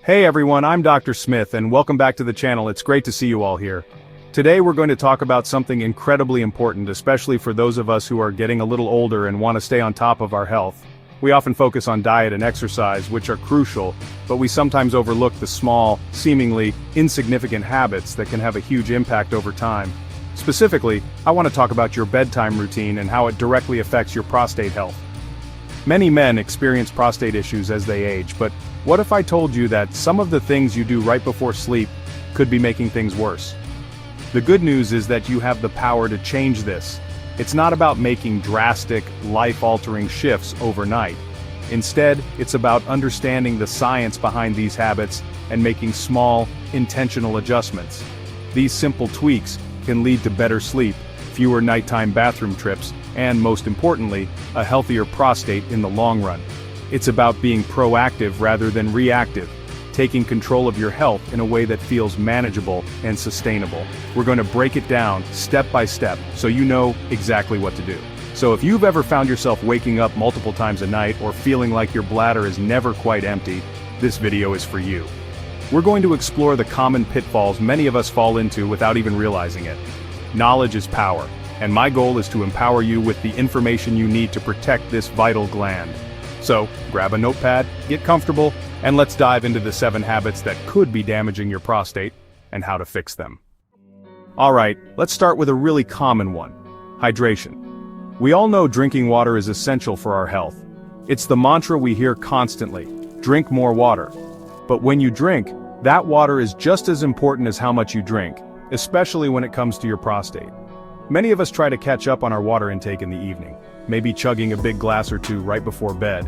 Hey everyone, I'm Dr. Smith and welcome back to the channel. It's great to see you all here. Today we're going to talk about something incredibly important, especially for those of us who are getting a little older and want to stay on top of our health. We often focus on diet and exercise, which are crucial, but we sometimes overlook the small, seemingly insignificant habits that can have a huge impact over time. Specifically, I want to talk about your bedtime routine and how it directly affects your prostate health. Many men experience prostate issues as they age, but what if I told you that some of the things you do right before sleep could be making things worse? The good news is that you have the power to change this. It's not about making drastic, life-altering shifts overnight. Instead, it's about understanding the science behind these habits and making small, intentional adjustments. These simple tweaks can lead to better sleep, fewer nighttime bathroom trips, and most importantly, a healthier prostate in the long run. It's about being proactive rather than reactive, taking control of your health in a way that feels manageable and sustainable. We're going to break it down step by step so you know exactly what to do. So if you've ever found yourself waking up multiple times a night or feeling like your bladder is never quite empty, this video is for you. We're going to explore the common pitfalls many of us fall into without even realizing it. Knowledge is power, and my goal is to empower you with the information you need to protect this vital gland. So, grab a notepad, get comfortable, and let's dive into the 7 habits that could be damaging your prostate, and how to fix them. Alright, let's start with a really common one: hydration. We all know drinking water is essential for our health. It's the mantra we hear constantly: drink more water. But when you drink, that water is just as important as how much you drink, especially when it comes to your prostate. Many of us try to catch up on our water intake in the evening, maybe chugging a big glass or two right before bed.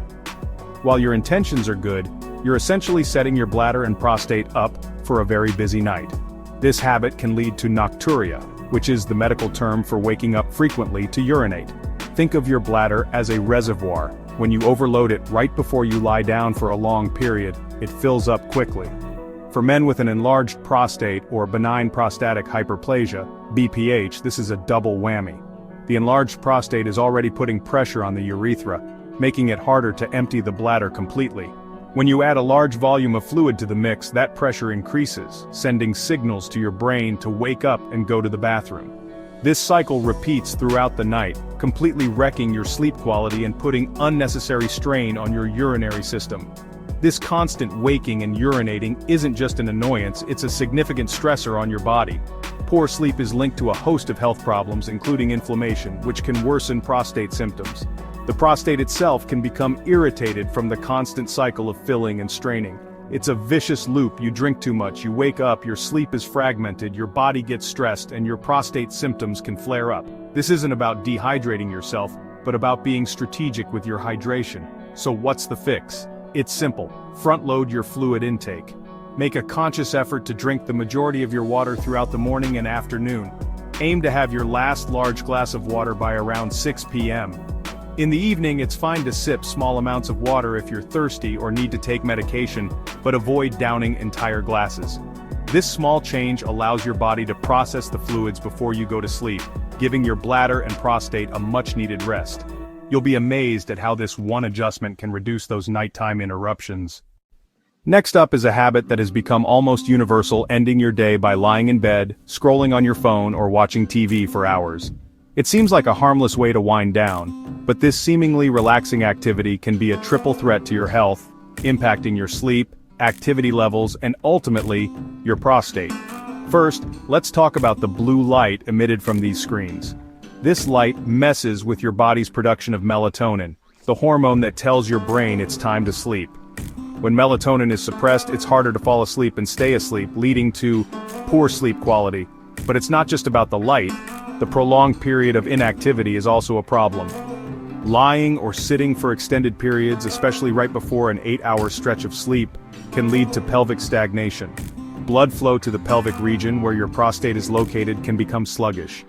While your intentions are good, you're essentially setting your bladder and prostate up for a very busy night. This habit can lead to nocturia, which is the medical term for waking up frequently to urinate. Think of your bladder as a reservoir. When you overload it right before you lie down for a long period, it fills up quickly. For men with an enlarged prostate or benign prostatic hyperplasia, BPH, this is a double whammy. The enlarged prostate is already putting pressure on the urethra, making it harder to empty the bladder completely. When you add a large volume of fluid to the mix, that pressure increases, sending signals to your brain to wake up and go to the bathroom. This cycle repeats throughout the night, completely wrecking your sleep quality and putting unnecessary strain on your urinary system. This constant waking and urinating isn't just an annoyance, it's a significant stressor on your body. Poor sleep is linked to a host of health problems, including inflammation, which can worsen prostate symptoms. The prostate itself can become irritated from the constant cycle of filling and straining. It's a vicious loop. You drink too much, you wake up, your sleep is fragmented, your body gets stressed, and your prostate symptoms can flare up. This isn't about dehydrating yourself, but about being strategic with your hydration. So what's the fix? It's simple. Front-load your fluid intake. Make a conscious effort to drink the majority of your water throughout the morning and afternoon. Aim to have your last large glass of water by around 6 p.m. In the evening, it's fine to sip small amounts of water if you're thirsty or need to take medication, but avoid downing entire glasses. This small change allows your body to process the fluids before you go to sleep, giving your bladder and prostate a much-needed rest. You'll be amazed at how this one adjustment can reduce those nighttime interruptions. Next up is a habit that has become almost universal: ending your day by lying in bed, scrolling on your phone, or watching TV for hours. It seems like a harmless way to wind down, but this seemingly relaxing activity can be a triple threat to your health, impacting your sleep, activity levels, and ultimately, your prostate. First, let's talk about the blue light emitted from these screens. This light messes with your body's production of melatonin, the hormone that tells your brain it's time to sleep. When melatonin is suppressed, it's harder to fall asleep and stay asleep, leading to poor sleep quality. But it's not just about the light. The prolonged period of inactivity is also a problem. Lying or sitting for extended periods, especially right before an 8-hour stretch of sleep, can lead to pelvic stagnation. Blood flow to the pelvic region where your prostate is located can become sluggish.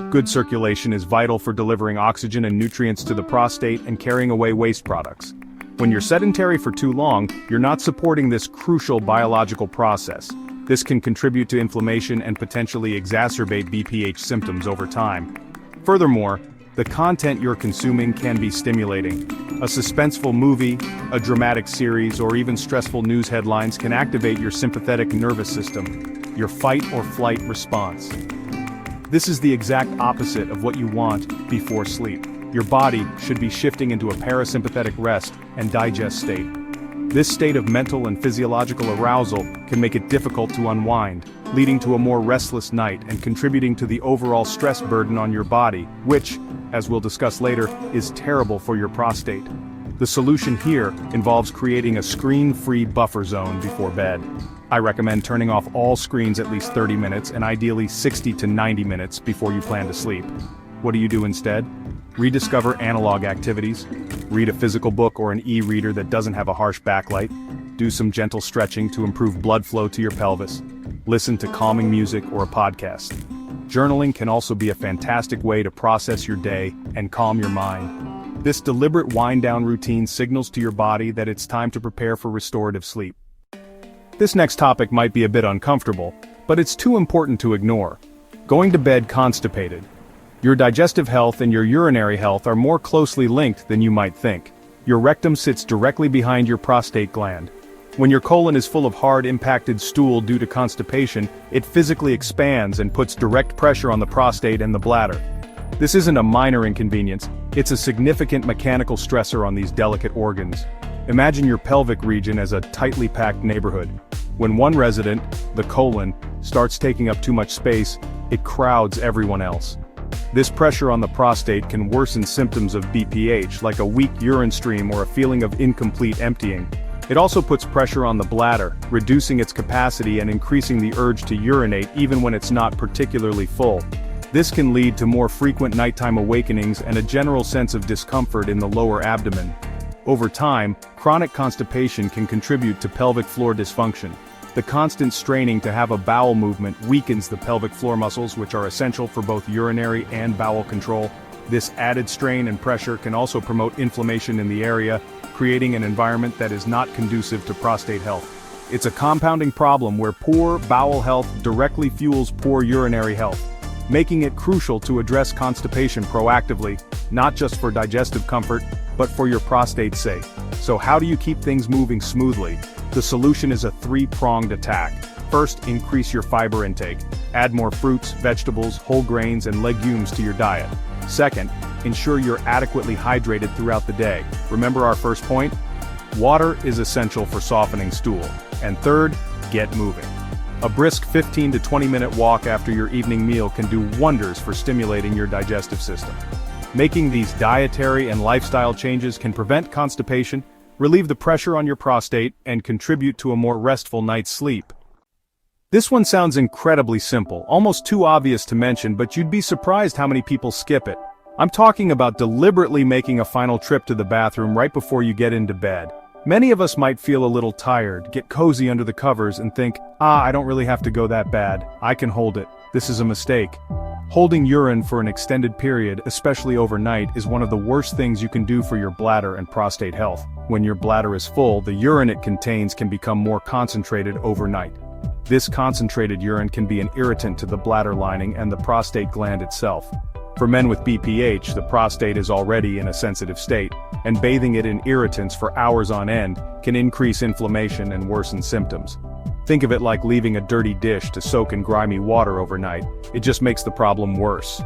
Good circulation is vital for delivering oxygen and nutrients to the prostate and carrying away waste products. When you're sedentary for too long, you're not supporting this crucial biological process. This can contribute to inflammation and potentially exacerbate BPH symptoms over time. Furthermore, The content you're consuming can be stimulating. A suspenseful movie, a dramatic series, or even stressful news headlines can activate your sympathetic nervous system, your fight or flight response. This is the exact opposite of what you want before sleep. Your body should be shifting into a parasympathetic rest and digest state. This state of mental and physiological arousal can make it difficult to unwind, leading to a more restless night and contributing to the overall stress burden on your body, which, as we'll discuss later, is terrible for your prostate. The solution here involves creating a screen-free buffer zone before bed. I recommend turning off all screens at least 30 minutes and ideally 60 to 90 minutes before you plan to sleep. What do you do instead? Rediscover analog activities. Read a physical book or an e-reader that doesn't have a harsh backlight. Do some gentle stretching to improve blood flow to your pelvis. Listen to calming music or a podcast. Journaling can also be a fantastic way to process your day and calm your mind. This deliberate wind-down routine signals to your body that it's time to prepare for restorative sleep. This next topic might be a bit uncomfortable, but it's too important to ignore. Going to bed constipated. Your digestive health and your urinary health are more closely linked than you might think. Your rectum sits directly behind your prostate gland. When your colon is full of hard impacted stool due to constipation, it physically expands and puts direct pressure on the prostate and the bladder. This isn't a minor inconvenience, it's a significant mechanical stressor on these delicate organs. Imagine your pelvic region as a tightly packed neighborhood. When one resident, the colon, starts taking up too much space, it crowds everyone else. This pressure on the prostate can worsen symptoms of BPH, like a weak urine stream or a feeling of incomplete emptying. It also puts pressure on the bladder, reducing its capacity and increasing the urge to urinate even when it's not particularly full. This can lead to more frequent nighttime awakenings and a general sense of discomfort in the lower abdomen. Over time, chronic constipation can contribute to pelvic floor dysfunction. The constant straining to have a bowel movement weakens the pelvic floor muscles, which are essential for both urinary and bowel control. This added strain and pressure can also promote inflammation in the area, creating an environment that is not conducive to prostate health. It's a compounding problem where poor bowel health directly fuels poor urinary health, making it crucial to address constipation proactively, not just for digestive comfort, but for your prostate's sake. So how do you keep things moving smoothly? The solution is a three-pronged attack. First, increase your fiber intake. Add more fruits, vegetables, whole grains, and legumes to your diet. Second, ensure you're adequately hydrated throughout the day. Remember our first point? Water is essential for softening stool. And third, get moving. A brisk 15 to 20-minute walk after your evening meal can do wonders for stimulating your digestive system. Making these dietary and lifestyle changes can prevent constipation, relieve the pressure on your prostate, and contribute to a more restful night's sleep. This one sounds incredibly simple, almost too obvious to mention, but you'd be surprised how many people skip it. I'm talking about deliberately making a final trip to the bathroom right before you get into bed. Many of us might feel a little tired, get cozy under the covers, and think, I don't really have to go that bad, I can hold it. This is a mistake. Holding urine for an extended period, especially overnight, is one of the worst things you can do for your bladder and prostate health. When your bladder is full, the urine it contains can become more concentrated overnight. This concentrated urine can be an irritant to the bladder lining and the prostate gland itself. For men with BPH, the prostate is already in a sensitive state, and bathing it in irritants for hours on end can increase inflammation and worsen symptoms. Think of it like leaving a dirty dish to soak in grimy water overnight. It just makes the problem worse.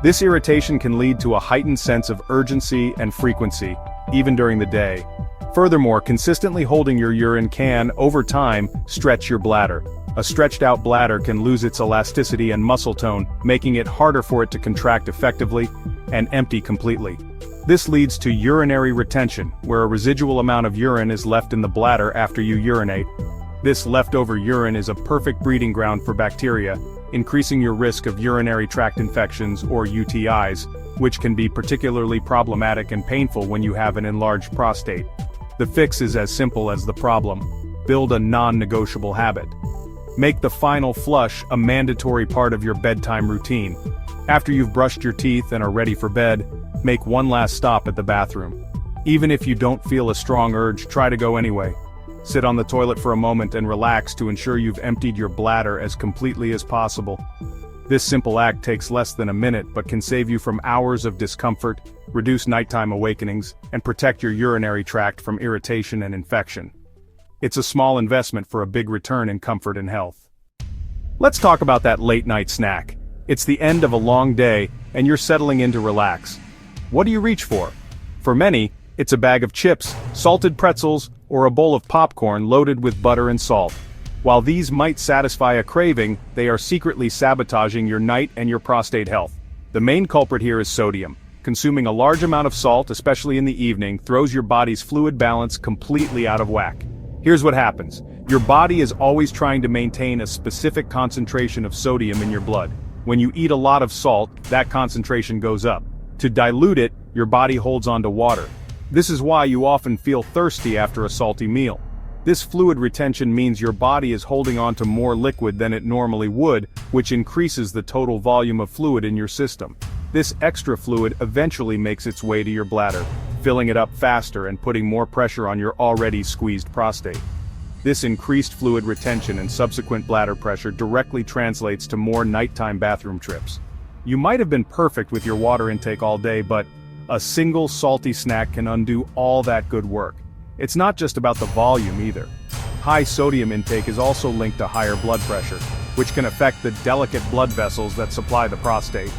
This irritation can lead to a heightened sense of urgency and frequency, even during the day. Furthermore, consistently holding your urine can, over time, stretch your bladder. A stretched-out bladder can lose its elasticity and muscle tone, making it harder for it to contract effectively and empty completely. This leads to urinary retention, where a residual amount of urine is left in the bladder after you urinate. This leftover urine is a perfect breeding ground for bacteria, increasing your risk of urinary tract infections or UTIs, which can be particularly problematic and painful when you have an enlarged prostate. The fix is as simple as the problem. Build a non-negotiable habit. Make the final flush a mandatory part of your bedtime routine. After you've brushed your teeth and are ready for bed, make one last stop at the bathroom. Even if you don't feel a strong urge, try to go anyway. Sit on the toilet for a moment and relax to ensure you've emptied your bladder as completely as possible. This simple act takes less than a minute but can save you from hours of discomfort, reduce nighttime awakenings, and protect your urinary tract from irritation and infection. It's a small investment for a big return in comfort and health. Let's talk about that late-night snack. It's the end of a long day, and you're settling in to relax. What do you reach for? For many, it's a bag of chips, salted pretzels, or a bowl of popcorn loaded with butter and salt. While these might satisfy a craving, they are secretly sabotaging your night and your prostate health. The main culprit here is sodium. Consuming a large amount of salt, especially in the evening, throws your body's fluid balance completely out of whack. Here's what happens. Your body is always trying to maintain a specific concentration of sodium in your blood. When you eat a lot of salt, that concentration goes up. To dilute it, your body holds on to water. This is why you often feel thirsty after a salty meal. This fluid retention means your body is holding on to more liquid than it normally would, which increases the total volume of fluid in your system. This extra fluid eventually makes its way to your bladder, filling it up faster and putting more pressure on your already squeezed prostate. This increased fluid retention and subsequent bladder pressure directly translates to more nighttime bathroom trips. You might have been perfect with your water intake all day, but a single salty snack can undo all that good work. It's not just about the volume either. High sodium intake is also linked to higher blood pressure, which can affect the delicate blood vessels that supply the prostate.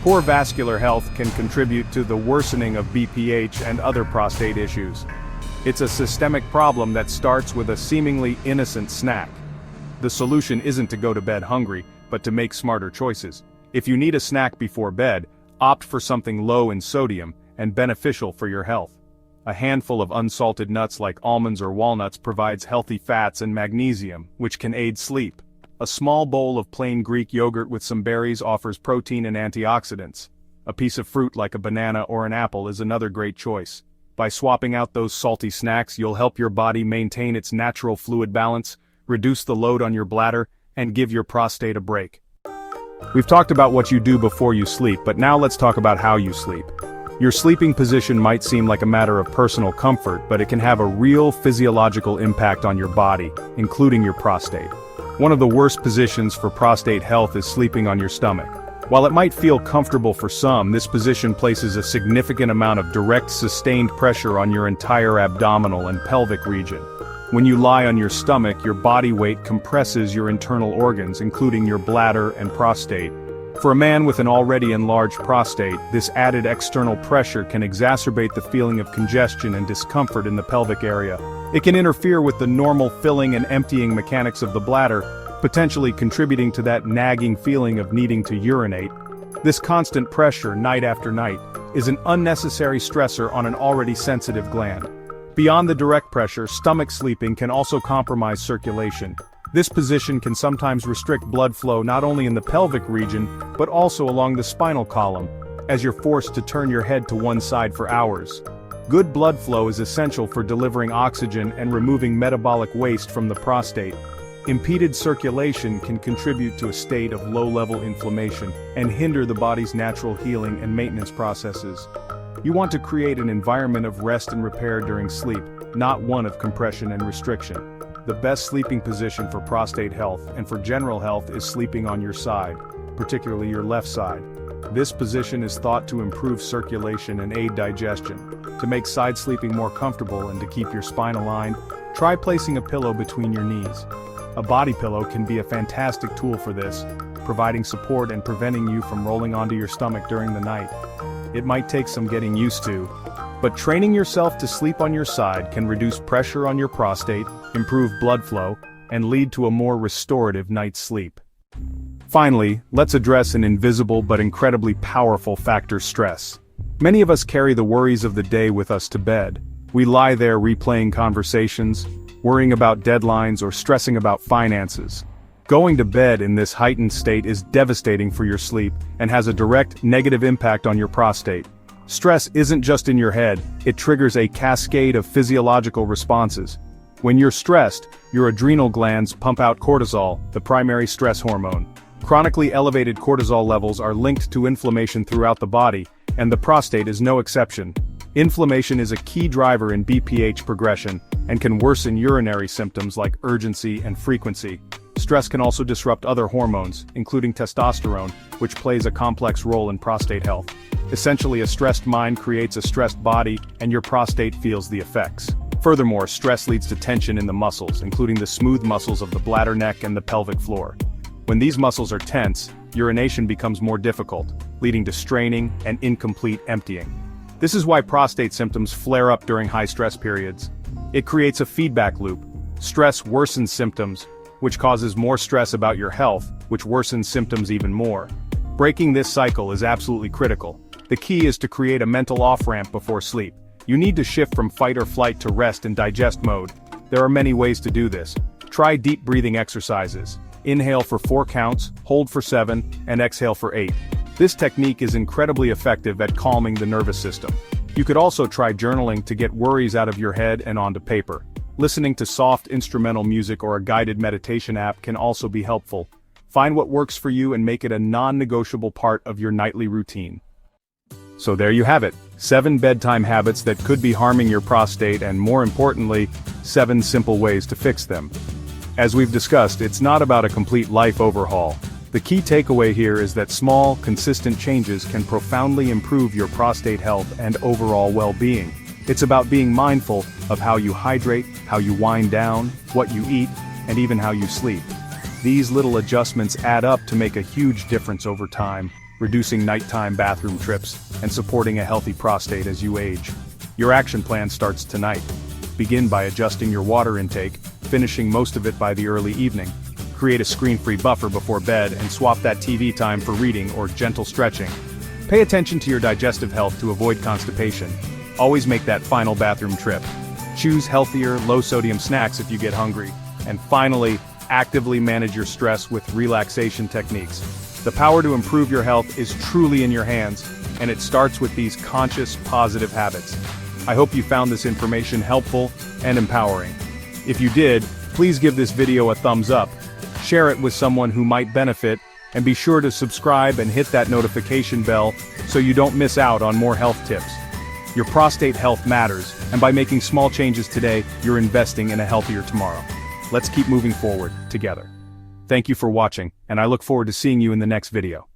Poor vascular health can contribute to the worsening of BPH and other prostate issues. It's a systemic problem that starts with a seemingly innocent snack. The solution isn't to go to bed hungry, but to make smarter choices. If you need a snack before bed, opt for something low in sodium and beneficial for your health. A handful of unsalted nuts like almonds or walnuts provides healthy fats and magnesium, which can aid sleep. A small bowl of plain Greek yogurt with some berries offers protein and antioxidants. A piece of fruit like a banana or an apple is another great choice. By swapping out those salty snacks, you'll help your body maintain its natural fluid balance, reduce the load on your bladder, and give your prostate a break. We've talked about what you do before you sleep, but now let's talk about how you sleep. Your sleeping position might seem like a matter of personal comfort, but it can have a real physiological impact on your body, including your prostate. One of the worst positions for prostate health is sleeping on your stomach. While it might feel comfortable for some, this position places a significant amount of direct sustained pressure on your entire abdominal and pelvic region. When you lie on your stomach, your body weight compresses your internal organs, including your bladder and prostate. For a man with an already enlarged prostate, this added external pressure can exacerbate the feeling of congestion and discomfort in the pelvic area. It can interfere with the normal filling and emptying mechanics of the bladder, potentially contributing to that nagging feeling of needing to urinate. This constant pressure, night after night, is an unnecessary stressor on an already sensitive gland. Beyond the direct pressure, stomach sleeping can also compromise circulation. This position can sometimes restrict blood flow not only in the pelvic region, but also along the spinal column, as you're forced to turn your head to one side for hours. Good blood flow is essential for delivering oxygen and removing metabolic waste from the prostate. Impeded circulation can contribute to a state of low-level inflammation and hinder the body's natural healing and maintenance processes. You want to create an environment of rest and repair during sleep, not one of compression and restriction. The best sleeping position for prostate health and for general health is sleeping on your side, particularly your left side. This position is thought to improve circulation and aid digestion. To make side sleeping more comfortable and to keep your spine aligned, try placing a pillow between your knees. A body pillow can be a fantastic tool for this, providing support and preventing you from rolling onto your stomach during the night. It might take some getting used to, but training yourself to sleep on your side can reduce pressure on your prostate, improve blood flow, and lead to a more restorative night's sleep. Finally, let's address an invisible but incredibly powerful factor: stress. Many of us carry the worries of the day with us to bed. We lie there replaying conversations, worrying about deadlines or stressing about finances. Going to bed in this heightened state is devastating for your sleep and has a direct negative impact on your prostate. Stress isn't just in your head, it triggers a cascade of physiological responses. When you're stressed, your adrenal glands pump out cortisol, the primary stress hormone. Chronically elevated cortisol levels are linked to inflammation throughout the body, and the prostate is no exception. Inflammation is a key driver in BPH progression and can worsen urinary symptoms like urgency and frequency. Stress can also disrupt other hormones, including testosterone, which plays a complex role in prostate health. Essentially, a stressed mind creates a stressed body, and your prostate feels the effects. Furthermore, stress leads to tension in the muscles, including the smooth muscles of the bladder neck and the pelvic floor. When these muscles are tense, urination becomes more difficult, leading to straining and incomplete emptying. This is why prostate symptoms flare up during high-stress periods. It creates a feedback loop. Stress worsens symptoms, which causes more stress about your health, which worsens symptoms even more. Breaking this cycle is absolutely critical. The key is to create a mental off-ramp before sleep. You need to shift from fight or flight to rest and digest mode. There are many ways to do this. Try deep breathing exercises. Inhale for 4 counts, hold for 7, and exhale for 8. This technique is incredibly effective at calming the nervous system. You could also try journaling to get worries out of your head and onto paper. Listening to soft instrumental music or a guided meditation app can also be helpful. Find what works for you and make it a non-negotiable part of your nightly routine. So there you have it, 7 bedtime habits that could be harming your prostate and, more importantly, 7 simple ways to fix them. As we've discussed, it's not about a complete life overhaul. The key takeaway here is that small, consistent changes can profoundly improve your prostate health and overall well-being. It's about being mindful of how you hydrate, how you wind down, what you eat, and even how you sleep. These little adjustments add up to make a huge difference over time, reducing nighttime bathroom trips, and supporting a healthy prostate as you age. Your action plan starts tonight. Begin by adjusting your water intake, finishing most of it by the early evening. Create a screen-free buffer before bed and swap that TV time for reading or gentle stretching. Pay attention to your digestive health to avoid constipation. Always make that final bathroom trip. Choose healthier, low-sodium snacks if you get hungry. And finally, actively manage your stress with relaxation techniques. The power to improve your health is truly in your hands, and it starts with these conscious, positive habits. I hope you found this information helpful and empowering. If you did, please give this video a thumbs up, share it with someone who might benefit, and be sure to subscribe and hit that notification bell so you don't miss out on more health tips. Your prostate health matters, and by making small changes today, you're investing in a healthier tomorrow. Let's keep moving forward, together. Thank you for watching, and I look forward to seeing you in the next video.